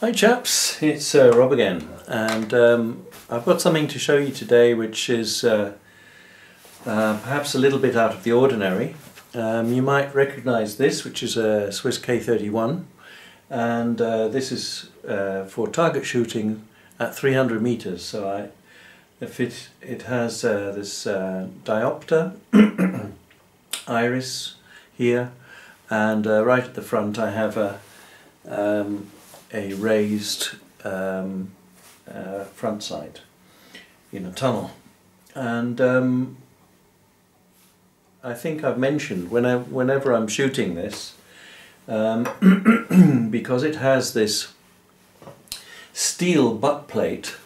Hi chaps, it's Rob again, and I've got something to show you today which is perhaps a little bit out of the ordinary. You might recognise this, which is a Swiss K31, and this is for target shooting at 300 meters. So it has this diopter iris here, and right at the front I have a raised front sight in a tunnel, and I think I've mentioned whenever I'm shooting this, because it has this steel butt plate,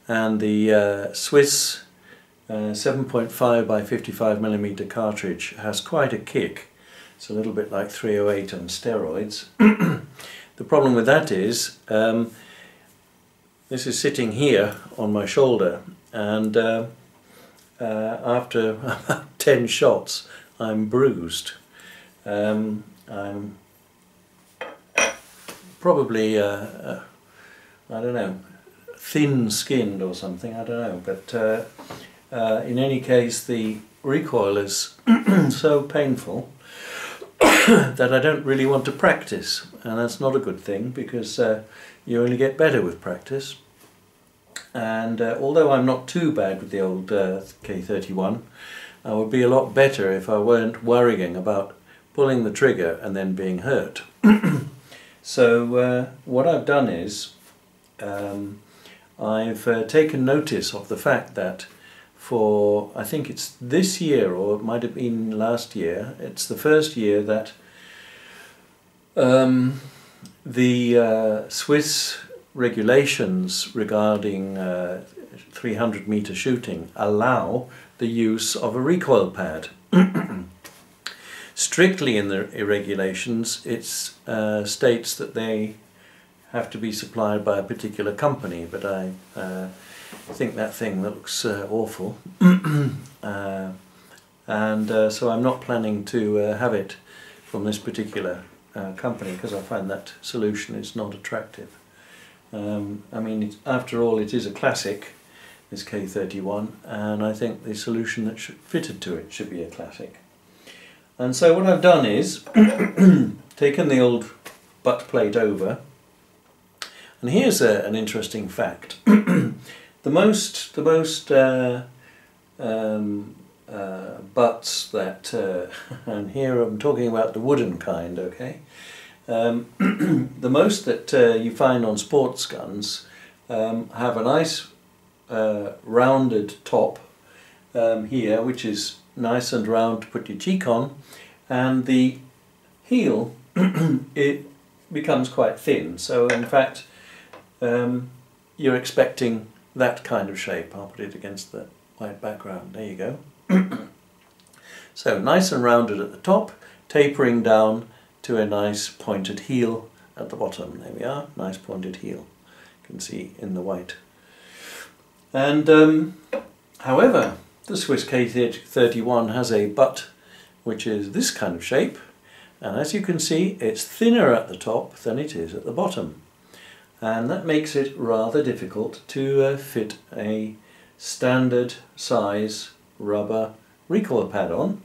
and the Swiss 7.5 by 55mm cartridge has quite a kick. It's a little bit like 308 on steroids. The problem with that is this is sitting here on my shoulder, and after about 10 shots I'm bruised. I'm probably I don't know, thin-skinned or something, I don't know, but in any case the recoil is so painful that I don't really want to practice, and that's not a good thing, because you only get better with practice. And although I'm not too bad with the old K31, I would be a lot better if I weren't worrying about pulling the trigger and then being hurt. So what I've done is I've taken notice of the fact that for, I think it's this year, or it might have been last year, it's the first year that the Swiss regulations regarding 300 meter shooting allow the use of a recoil pad. Strictly in the regulations it states that they have to be supplied by a particular company, but I think that thing looks awful, and so I'm not planning to have it from this particular company, because I find that solution is not attractive. I mean, after all, it is a classic, this K31, and I think the solution that fitted to it should be a classic. And so what I've done is taken the old butt plate over, and here's an interesting fact. The most butts that, and here I'm talking about the wooden kind, okay? The most that you find on sports guns have a nice rounded top here, which is nice and round to put your cheek on, and the heel it becomes quite thin. So in fact you're expecting that kind of shape. I'll put it against the white background. There you go. So nice and rounded at the top, tapering down to a nice pointed heel at the bottom. There we are, nice pointed heel. You can see in the white. And however, the Swiss K31 has a butt which is this kind of shape, and as you can see it's thinner at the top than it is at the bottom, and that makes it rather difficult to fit a standard size rubber recoil pad on.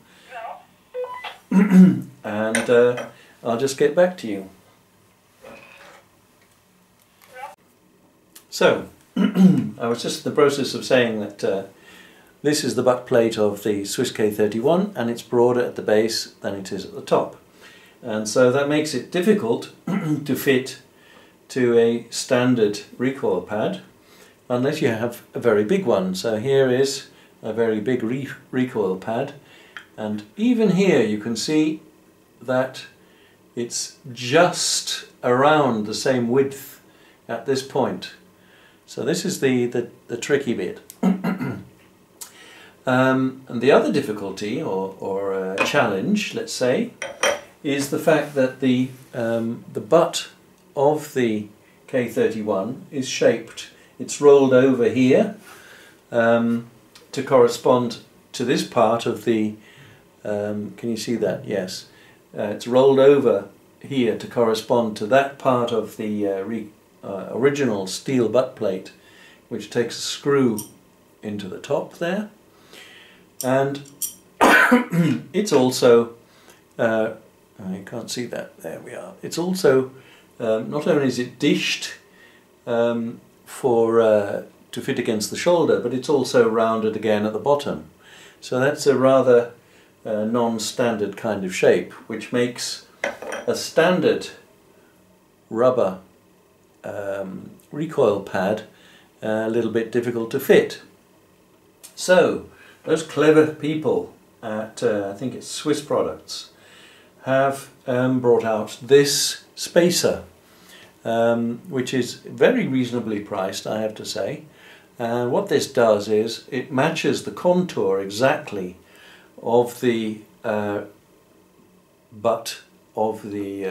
And I'll just get back to you. So I was just in the process of saying that this is the butt plate of the Swiss K31, and it's broader at the base than it is at the top, and so that makes it difficult to fit to a standard recoil pad unless you have a very big one. So here is a very big recoil pad, and even here you can see that it's just around the same width at this point. So this is the tricky bit. And the other difficulty or challenge, let's say, is the fact that the butt of the K31 is shaped. It's rolled over here to correspond to this part of the, can you see that? Yes. It's rolled over here to correspond to that part of the original steel butt plate, which takes a screw into the top there, and it's also, you can't see that, there we are, it's also, not only is it dished to fit against the shoulder, but it's also rounded again at the bottom. So that's a rather non-standard kind of shape, which makes a standard rubber recoil pad a little bit difficult to fit. So those clever people at I think it's Swiss Products have brought out this spacer, which is very reasonably priced, I have to say. And what this does is it matches the contour exactly of the butt of the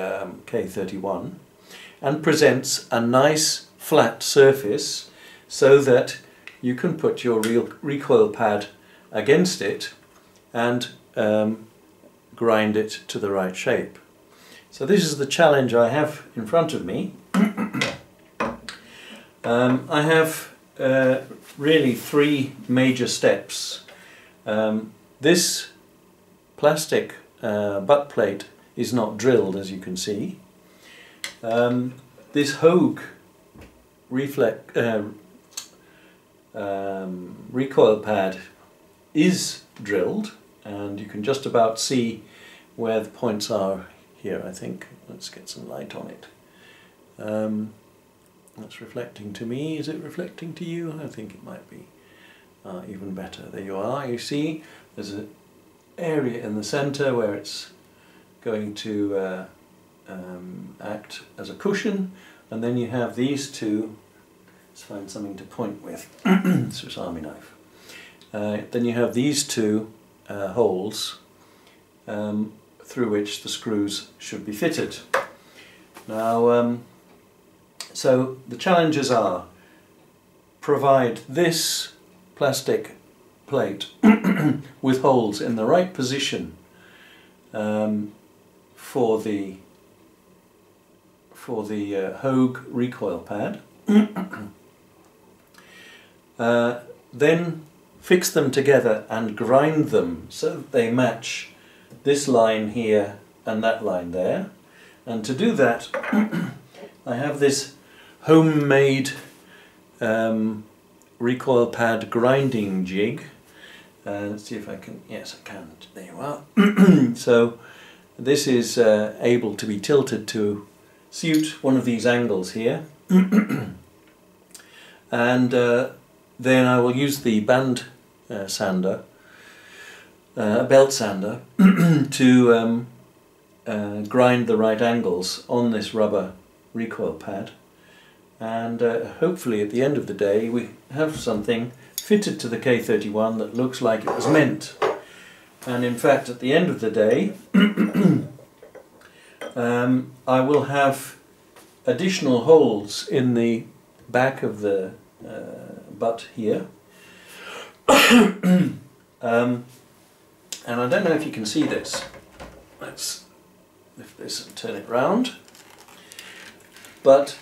K31 and presents a nice flat surface so that you can put your recoil pad against it and grind it to the right shape. So this is the challenge I have in front of me. I have really three major steps. This plastic butt plate is not drilled, as you can see. This Hogue recoil pad is drilled, and you can just about see where the points are here, I think. Let's get some light on it. That's reflecting to me. Is it reflecting to you? I think it might be even better. There you are. You see there's an area in the center where it's going to act as a cushion, and then you have these two. Let's find something to point with. Swiss Army knife. Then you have these two holes through which the screws should be fitted. Now, so the challenges are: provide this plastic plate with holes in the right position for the Hogue recoil pad. Then fix them together and grind them so that they match this line here and that line there. And to do that, I have this homemade recoil pad grinding jig. Let's see if I can, yes I can, there you are. So this is able to be tilted to suit one of these angles here. And then I will use the band sander, belt sander, to grind the right angles on this rubber recoil pad, and hopefully at the end of the day we have something fitted to the K31 that looks like it was meant. And in fact at the end of the day I will have additional holes in the back of the butt here. And I don't know if you can see this. Let's lift this and turn it round. But,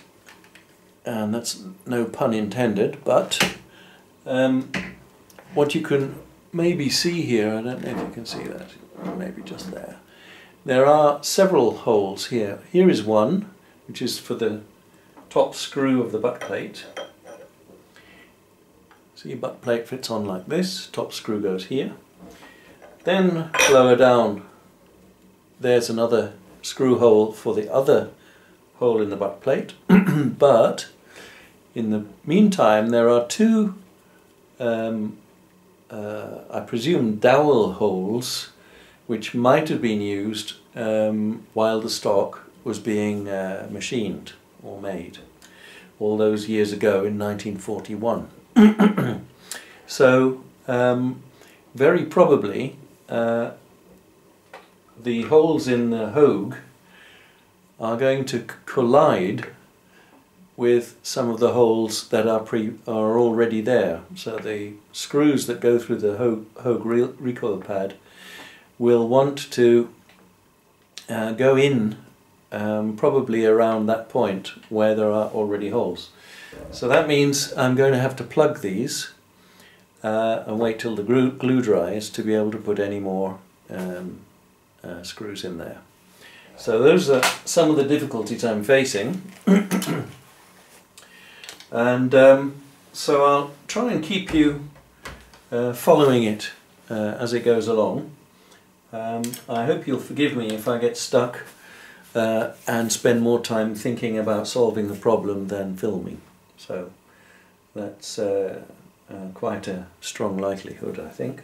and that's no pun intended, but what you can maybe see here, I don't know if you can see that, maybe just there. There are several holes here. Here is one, which is for the top screw of the butt plate. See, butt plate fits on like this, top screw goes here. Then lower down, there's another screw hole for the other hole in the butt plate. But in the meantime there are two, I presume, dowel holes which might have been used while the stock was being machined or made all those years ago in 1941. So very probably the holes in the Hogue are going to collide with some of the holes that are already there. So the screws that go through the Hogue recoil pad will want to go in probably around that point where there are already holes. So that means I'm going to have to plug these and wait till the glue dries to be able to put any more screws in there. So those are some of the difficulties I'm facing. And so I'll try and keep you following it as it goes along. I hope you'll forgive me if I get stuck and spend more time thinking about solving the problem than filming. So that's quite a strong likelihood, I think.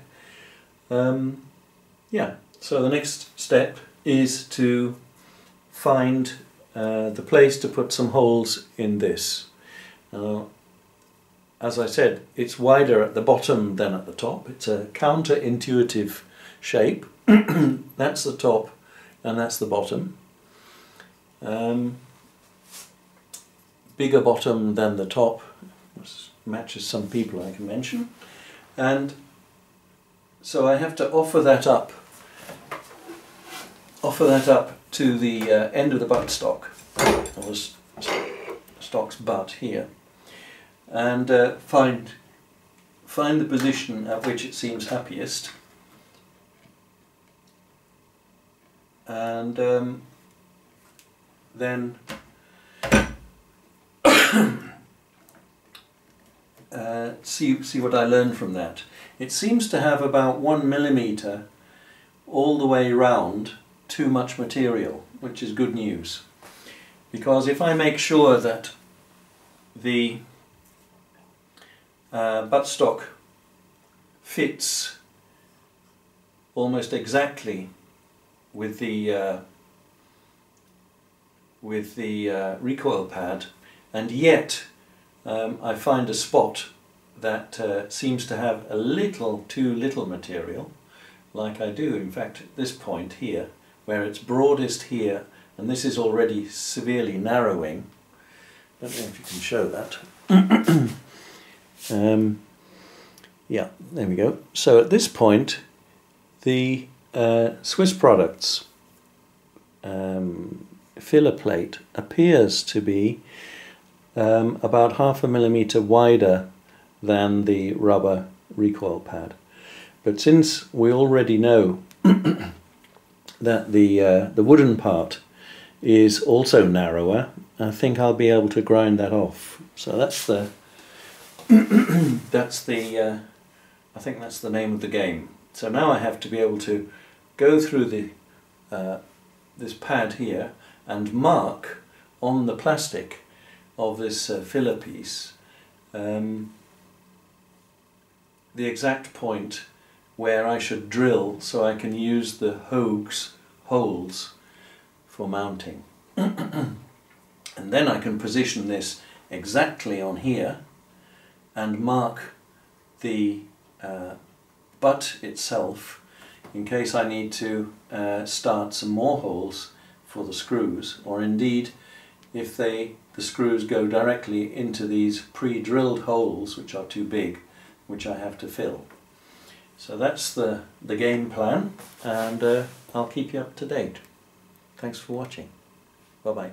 Yeah, so the next step is to find the place to put some holes in this. Now, as I said, it's wider at the bottom than at the top. It's a counterintuitive shape. That's the top and that's the bottom. Bigger bottom than the top, which matches some people I can mention. And so I have to offer that up to the end of the buttstock, or the stock's butt here, and find the position at which it seems happiest, and then see what I learn from that. It seems to have about 1 millimeter all the way round too much material, which is good news, because if I make sure that the buttstock fits almost exactly with the recoil pad, and yet I find a spot that seems to have a little too little material, like I do in fact at this point here, where it's broadest here, and this is already severely narrowing. I don't know if you can show that. Yeah, there we go. So at this point the Swiss Products filler plate appears to be about 0.5 millimeter wider than the rubber recoil pad. But since we already know that the wooden part is also narrower, I think I'll be able to grind that off. So that's the I think that's the name of the game. So now I have to be able to go through the this pad here and mark on the plastic of this filler piece the exact point where I should drill, so I can use the holes for mounting. And then I can position this exactly on here and mark the butt itself in case I need to start some more holes for the screws, or indeed if the screws go directly into these pre-drilled holes which are too big, which I have to fill. So that's the game plan, and I'll keep you up to date. Thanks for watching. Bye bye.